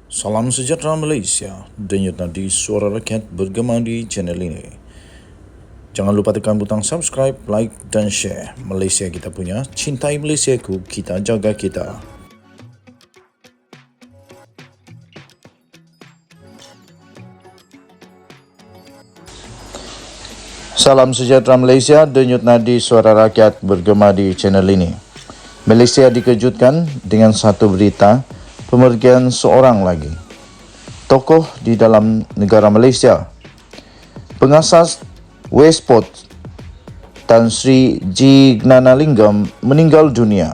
Salam sejahtera Malaysia, denyut nadi suara rakyat bergema di channel ini. Jangan lupa tekan butang subscribe, like dan share. Malaysia kita punya, cintai Malaysiaku, kita jaga kita. Salam sejahtera Malaysia, denyut nadi suara rakyat bergema di channel ini. Malaysia dikejutkan dengan satu berita pemergian seorang lagi tokoh di dalam negara Malaysia. Pengasas Westport Tan Sri G. Gnanalingam meninggal dunia.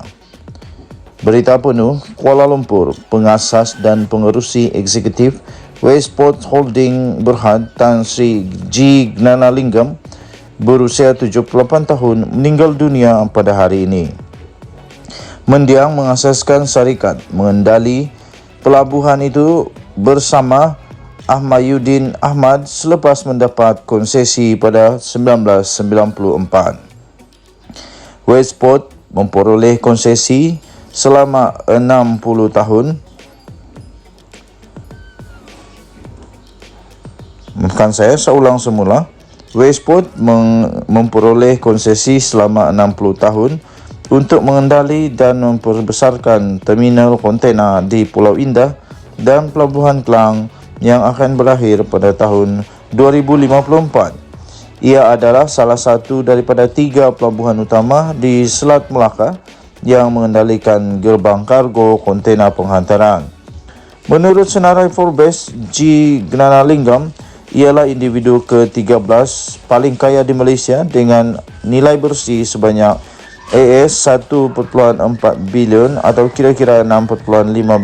Berita penuh, Kuala Lumpur, pengasas dan pengerusi eksekutif Westport Holding Berhad Tan Sri G. Gnanalingam berusia 78 tahun meninggal dunia pada hari ini. Mendiang mengasaskan syarikat mengendali pelabuhan itu bersama Ahmaduddin Ahmad selepas mendapat konsesi pada 1994. Westport memperoleh konsesi selama 60 tahun. Saya ulang semula. Westport memperoleh konsesi selama 60 tahun untuk mengendali dan memperbesarkan terminal kontena di Pulau Indah dan Pelabuhan Klang yang akan berakhir pada tahun 2054. Ia adalah salah satu daripada 3 pelabuhan utama di Selat Melaka yang mengendalikan gerbang kargo kontena penghantaran. Menurut senarai Forbes, G. Gnanalingam ialah individu ke-13 paling kaya di Malaysia dengan nilai bersih sebanyak AS1.4 bilion atau kira-kira 6.5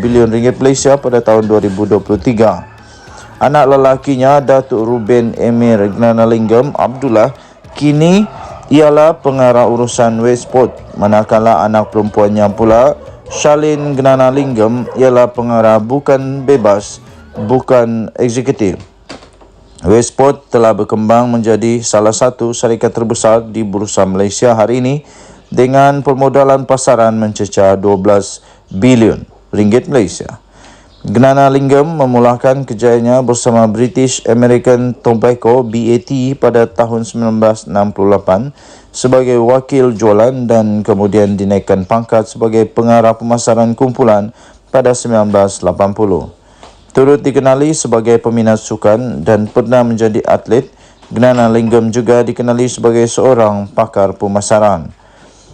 bilion ringgit Malaysia pada tahun 2023. Anak lelakinya, Datuk Ruben Emir Gnanalingam Abdullah, kini ialah pengarah urusan Westport, manakala anak perempuannya pula, Charlene Gnanalingam, ialah pengarah bukan bebas, bukan eksekutif. Westport telah berkembang menjadi salah satu syarikat terbesar di Bursa Malaysia hari ini dengan permodalan pasaran mencecah 12 bilion ringgit Malaysia. Gnanalingam memulakan kerjayanya bersama British American Tobacco BAT pada tahun 1968 sebagai wakil jualan dan kemudian dinaikkan pangkat sebagai pengarah pemasaran kumpulan pada 1980. Turut dikenali sebagai peminat sukan dan pernah menjadi atlet, Gnanalingam juga dikenali sebagai seorang pakar pemasaran.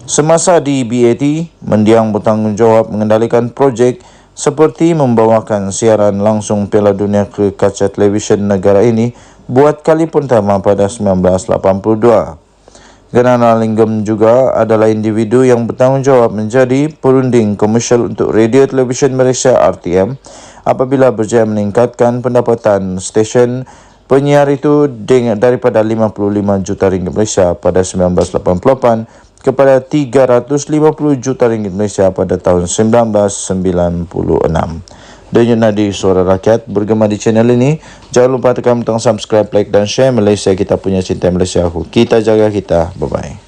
Semasa di BAT, mendiang bertanggungjawab mengendalikan projek seperti membawakan siaran langsung Piala Dunia ke kaca televisyen negara ini buat kali pertama pada 1982. Gnanalingam juga adalah individu yang bertanggungjawab menjadi perunding komersial untuk Radio Television Malaysia RTM apabila berjaya meningkatkan pendapatan stesen penyiar itu daripada 55 juta ringgit Malaysia pada 1988 kepada 350 juta ringgit Malaysia pada tahun 1996. Denyut nadi suara rakyat bergema di channel ini. Jangan lupa tekan butang subscribe, like dan share. Malaysia kita punya, cinta Malaysia aku. Kita jaga kita. Bye-bye.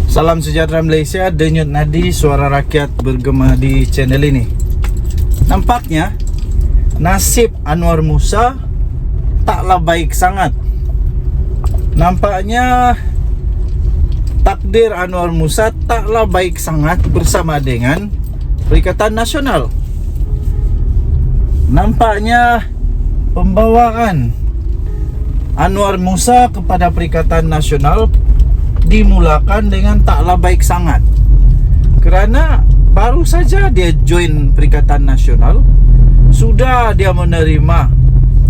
Salam sejahtera Malaysia, denyut nadi suara rakyat bergema di channel ini. Nampaknya nasib Anwar Musa taklah baik sangat. Nampaknya takdir Anwar Musa taklah baik sangat bersama dengan Perikatan Nasional. Nampaknya pembawaan Anwar Musa kepada Perikatan Nasional dimulakan dengan taklah baik sangat, kerana baru saja dia join Perikatan Nasional, sudah dia menerima,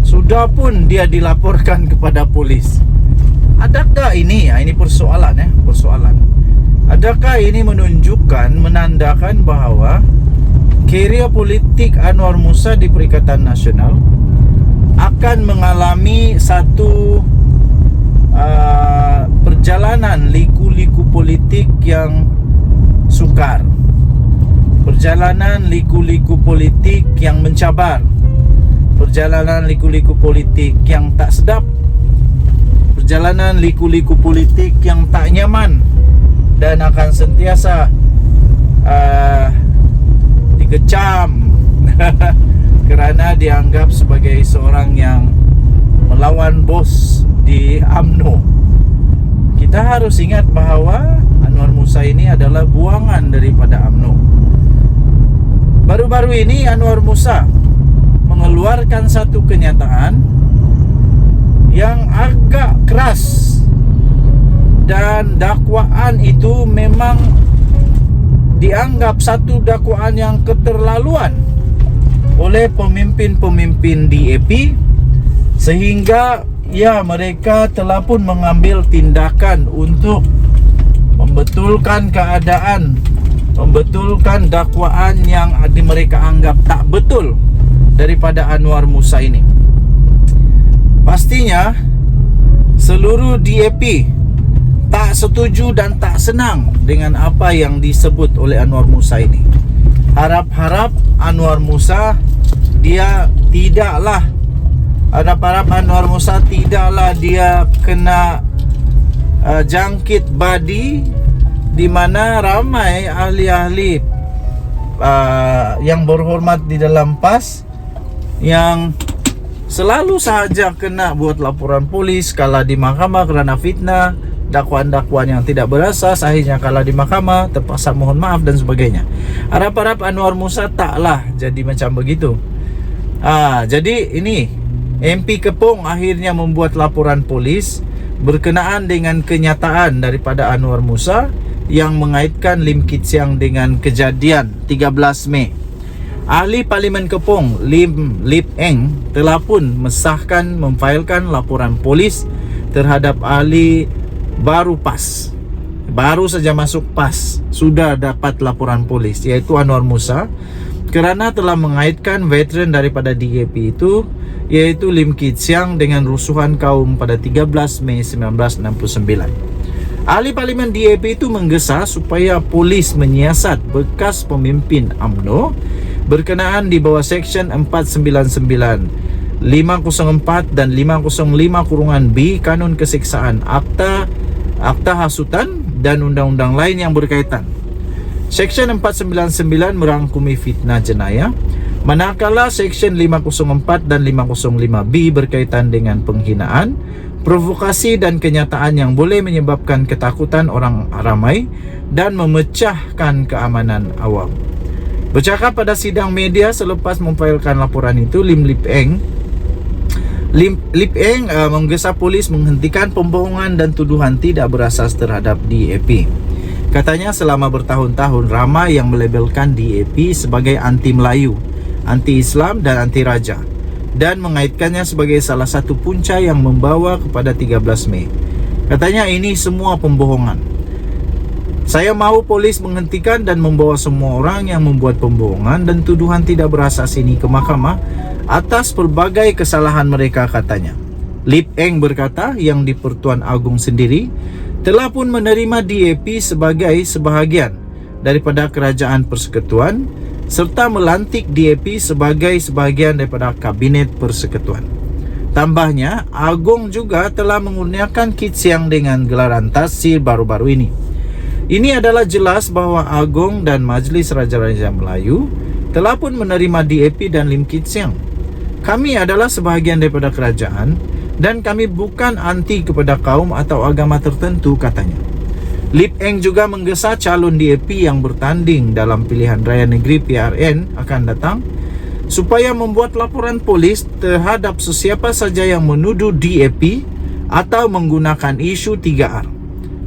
sudah pun dia dilaporkan kepada polis. Adakah ini, ini persoalan persoalan. Adakah ini menunjukkan, menandakan bahawa karier politik Anwar Musa di Perikatan Nasional akan mengalami satu perjalanan liku-liku politik yang sukar, perjalanan liku-liku politik yang mencabar, perjalanan liku-liku politik yang tak sedap, perjalanan liku-liku politik yang tak nyaman, dan dan akan sentiasa dikecam kerana dianggap sebagai seorang yang melawan bos di UMNO. Kita harus ingat bahawa Anwar Musa ini adalah buangan daripada UMNO. Baru-baru ini Anwar Musa mengeluarkan satu kenyataan yang agak keras, dan dakwaan itu memang dianggap satu dakwaan yang keterlaluan oleh pemimpin-pemimpin DAP, sehingga ya mereka telah pun mengambil tindakan untuk membetulkan keadaan, membetulkan dakwaan yang mereka anggap tak betul daripada Anwar Musa ini. Pastinya seluruh DAP tak setuju dan tak senang dengan apa yang disebut oleh Anwar Musa ini. Harap-harap Anwar Musa dia kena jangkit badi, di mana ramai ahli-ahli yang berhormat di dalam PAS yang selalu sahaja kena buat laporan polis kala di mahkamah kerana fitnah, dakwaan-dakwaan yang tidak berasas, akhirnya kala di mahkamah terpaksa mohon maaf dan sebagainya. Harap-harap Anwar Musa taklah jadi macam begitu. Jadi ini MP Kepong akhirnya membuat laporan polis berkenaan dengan kenyataan daripada Anwar Musa yang mengaitkan Lim Kit Siang dengan kejadian 13 Mei. Ahli Parlimen Kepong Lim Lip Eng telah pun memfailkan laporan polis terhadap ahli baru PAS. Baru saja masuk PAS sudah dapat laporan polis, iaitu Anwar Musa, kerana telah mengaitkan veteran daripada DAP itu, iaitu Lim Kit Siang, dengan rusuhan kaum pada 13 Mei 1969. Ahli Parlimen DAP itu menggesa supaya polis menyiasat bekas pemimpin UMNO berkenaan di bawah Seksyen 499, 504 dan 505-B Kanun Keseksaan, Akta Hasutan dan undang-undang lain yang berkaitan. Seksyen 499 merangkumi fitnah jenayah, manakala Seksyen 504 dan 505B berkaitan dengan penghinaan, provokasi dan kenyataan yang boleh menyebabkan ketakutan orang ramai dan memecahkan keamanan awam. Bercakap pada sidang media selepas memfailkan laporan itu, Lip Eng menggesa polis menghentikan pembohongan dan tuduhan tidak berasas terhadap DAP. Katanya selama bertahun-tahun ramai yang melabelkan DAP sebagai anti Melayu, anti Islam dan anti Raja, dan mengaitkannya sebagai salah satu punca yang membawa kepada 13 Mei. Katanya ini semua pembohongan. Saya mahu polis menghentikan dan membawa semua orang yang membuat pembohongan dan tuduhan tidak berasas ini ke mahkamah atas pelbagai kesalahan mereka, katanya. Lip Eng berkata yang di Pertuan Agong sendiri telah pun menerima DAP sebagai sebahagian daripada kerajaan persekutuan serta melantik DAP sebagai sebahagian daripada kabinet persekutuan. Tambahnya, Agong juga telah mengurniakan Kit Siang dengan gelaran tasir baru-baru ini. Ini adalah jelas bahawa Agong dan Majlis Raja-Raja Melayu telah pun menerima DAP dan Lim Kit Siang. Kami adalah sebahagian daripada kerajaan dan kami bukan anti kepada kaum atau agama tertentu, katanya. Lip Eng juga menggesa calon DAP yang bertanding dalam pilihan raya negeri PRN akan datang supaya membuat laporan polis terhadap sesiapa saja yang menuduh DAP atau menggunakan isu 3R,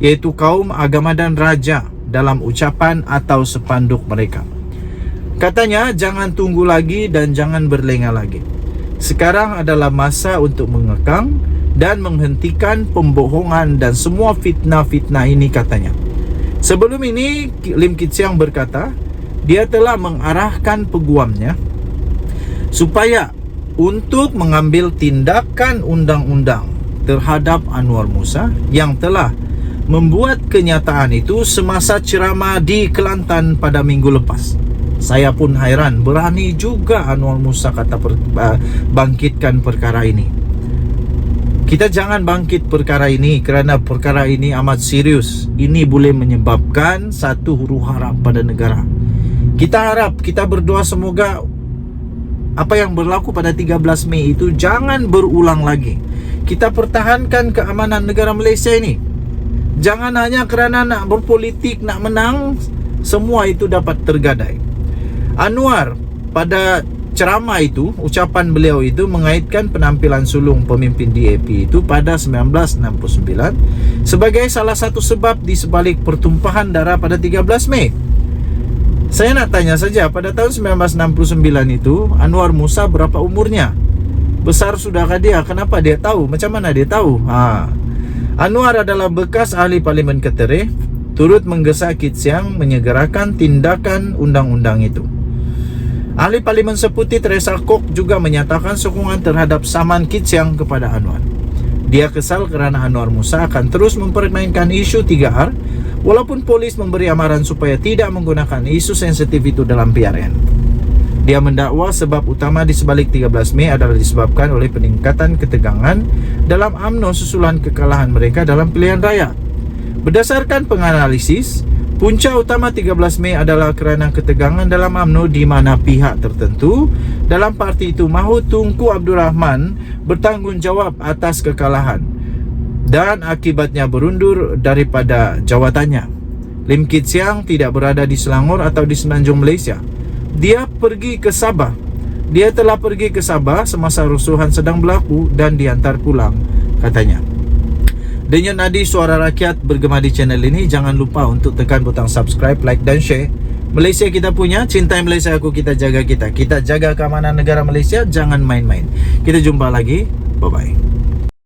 iaitu kaum, agama dan raja dalam ucapan atau sepanduk mereka. Katanya jangan tunggu lagi dan jangan berlengah lagi. Sekarang adalah masa untuk mengekang dan menghentikan pembohongan dan semua fitnah-fitnah ini, katanya. Sebelum ini, Lim Kit Siang berkata dia telah mengarahkan peguamnya supaya untuk mengambil tindakan undang-undang terhadap Anwar Musa yang telah membuat kenyataan itu semasa ceramah di Kelantan pada minggu lepas. Saya pun hairan, berani juga Anwar Musa kata bangkitkan perkara ini. Kita jangan bangkit perkara ini, kerana perkara ini amat serius. Ini boleh menyebabkan satu huru-hara pada negara. Kita harap, kita berdoa semoga apa yang berlaku pada 13 Mei itu jangan berulang lagi. Kita pertahankan keamanan negara Malaysia ini. Jangan hanya kerana nak berpolitik, nak menang, semua itu dapat tergadai. Anwar pada ceramah itu, ucapan beliau itu mengaitkan penampilan sulung pemimpin DAP itu pada 1969 sebagai salah satu sebab di sebalik pertumpahan darah pada 13 Mei. Saya nak tanya saja, pada tahun 1969 itu Anwar Musa berapa umurnya? Besar sudahkah dia? Kenapa dia tahu? Macam mana dia tahu? Anwar adalah bekas ahli Parlimen Ketereh, turut menggesa Kit Siang menyegerakan tindakan undang-undang itu. Ahli Parlimen Seputi Teresa Kok juga menyatakan sokongan terhadap saman Kit Siang kepada Anwar. Dia kesal kerana Anwar Musa akan terus mempermainkan isu 3R walaupun polis memberi amaran supaya tidak menggunakan isu sensitif itu dalam PRN. Dia mendakwa sebab utama di sebalik 13 Mei adalah disebabkan oleh peningkatan ketegangan dalam UMNO susulan kekalahan mereka dalam pilihan raya. Berdasarkan penganalisis, punca utama 13 Mei adalah kerana ketegangan dalam UMNO di mana pihak tertentu dalam parti itu mahu Tunku Abdul Rahman bertanggungjawab atas kekalahan dan akibatnya berundur daripada jawatannya. Lim Kit Siang tidak berada di Selangor atau di Semenanjung Malaysia. Dia pergi ke Sabah. Dia telah pergi ke Sabah semasa rusuhan sedang berlaku dan diantar pulang, katanya. Denyut nadi suara rakyat bergema di channel ini. Jangan lupa untuk tekan butang subscribe, like dan share. Malaysia kita punya, cintai Malaysia aku, kita jaga kita. Kita jaga keamanan negara Malaysia, jangan main-main. Kita jumpa lagi, bye-bye.